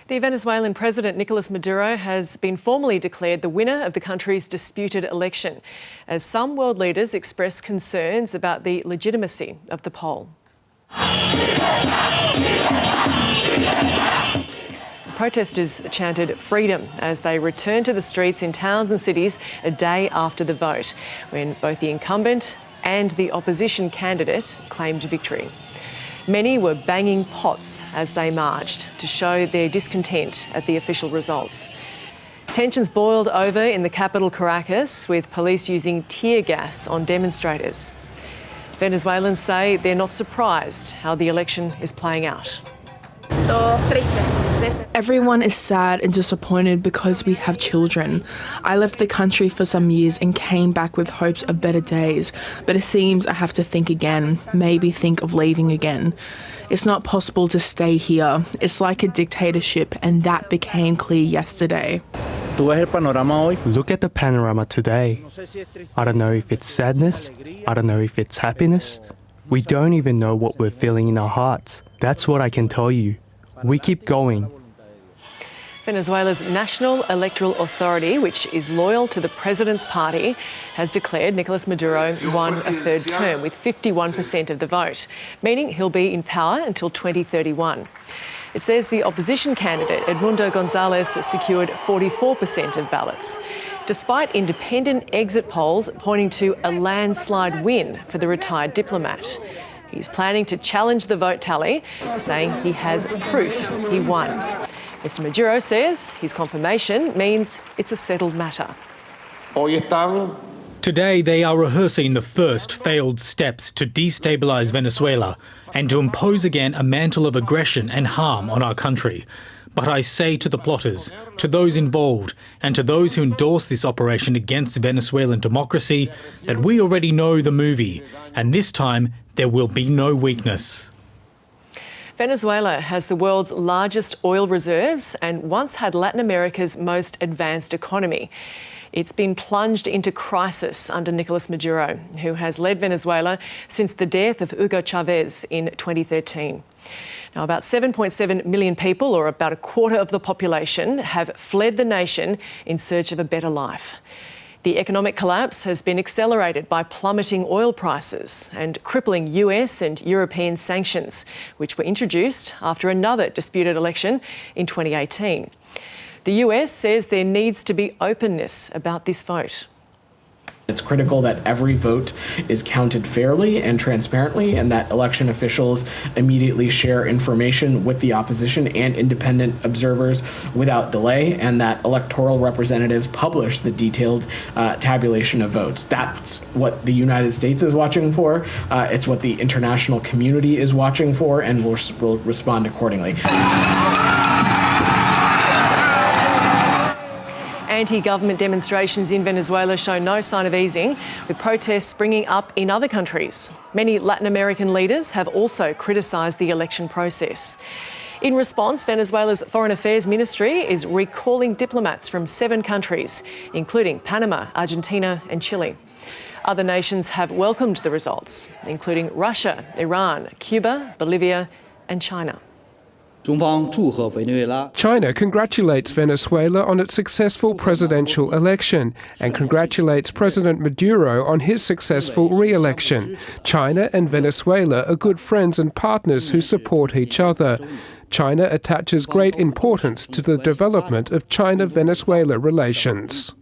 The Venezuelan President Nicolas Maduro has been formally declared the winner of the country's disputed election, as some world leaders express concerns about the legitimacy of the poll. Protesters chanted freedom as they returned to the streets in towns and cities a day after the vote, when both the incumbent and the opposition candidate claimed victory. Many were banging pots as they marched to show their discontent at the official results. Tensions boiled over in the capital Caracas, with police using tear gas on demonstrators. Venezuelans say they're not surprised how the election is playing out. Everyone is sad and disappointed because we have children. I left the country for some years and came back with hopes of better days, but it seems I have to think again, maybe think of leaving again. It's not possible to stay here. It's like a dictatorship, and that became clear yesterday. Look at the panorama today. I don't know if it's sadness. I don't know if it's happiness. We don't even know what we're feeling in our hearts. That's what I can tell you. We keep going. Venezuela's National Electoral Authority, which is loyal to the president's party, has declared Nicolas Maduro won a third term with 51% of the vote, meaning he'll be in power until 2031. It says the opposition candidate, Edmundo Gonzalez, secured 44% of ballots, despite independent exit polls pointing to a landslide win for the retired diplomat. He's planning to challenge the vote tally, saying he has proof he won. Mr. Maduro says his confirmation means it's a settled matter. Today they are rehearsing the first failed steps to destabilise Venezuela and to impose again a mantle of aggression and harm on our country. But I say to the plotters, to those involved, and to those who endorse this operation against Venezuelan democracy, that we already know the movie, and this time there will be no weakness. Venezuela has the world's largest oil reserves and once had Latin America's most advanced economy. It's been plunged into crisis under Nicolas Maduro, who has led Venezuela since the death of Hugo Chavez in 2013. Now, about 7.7 million people, or about a quarter of the population, have fled the nation in search of a better life. The economic collapse has been accelerated by plummeting oil prices and crippling US and European sanctions, which were introduced after another disputed election in 2018. The US says there needs to be openness about this vote. It's critical that every vote is counted fairly and transparently, and that election officials immediately share information with the opposition and independent observers without delay, and that electoral representatives publish the detailed tabulation of votes. That's what the United States is watching for. It's what the international community is watching for, and will respond accordingly. Anti-government demonstrations in Venezuela show no sign of easing, with protests springing up in other countries. Many Latin American leaders have also criticised the election process. In response, Venezuela's Foreign Affairs Ministry is recalling diplomats from 7 countries, including Panama, Argentina and Chile. Other nations have welcomed the results, including Russia, Iran, Cuba, Bolivia and China. China congratulates Venezuela on its successful presidential election and congratulates President Maduro on his successful re-election. China and Venezuela are good friends and partners who support each other. China attaches great importance to the development of China-Venezuela relations.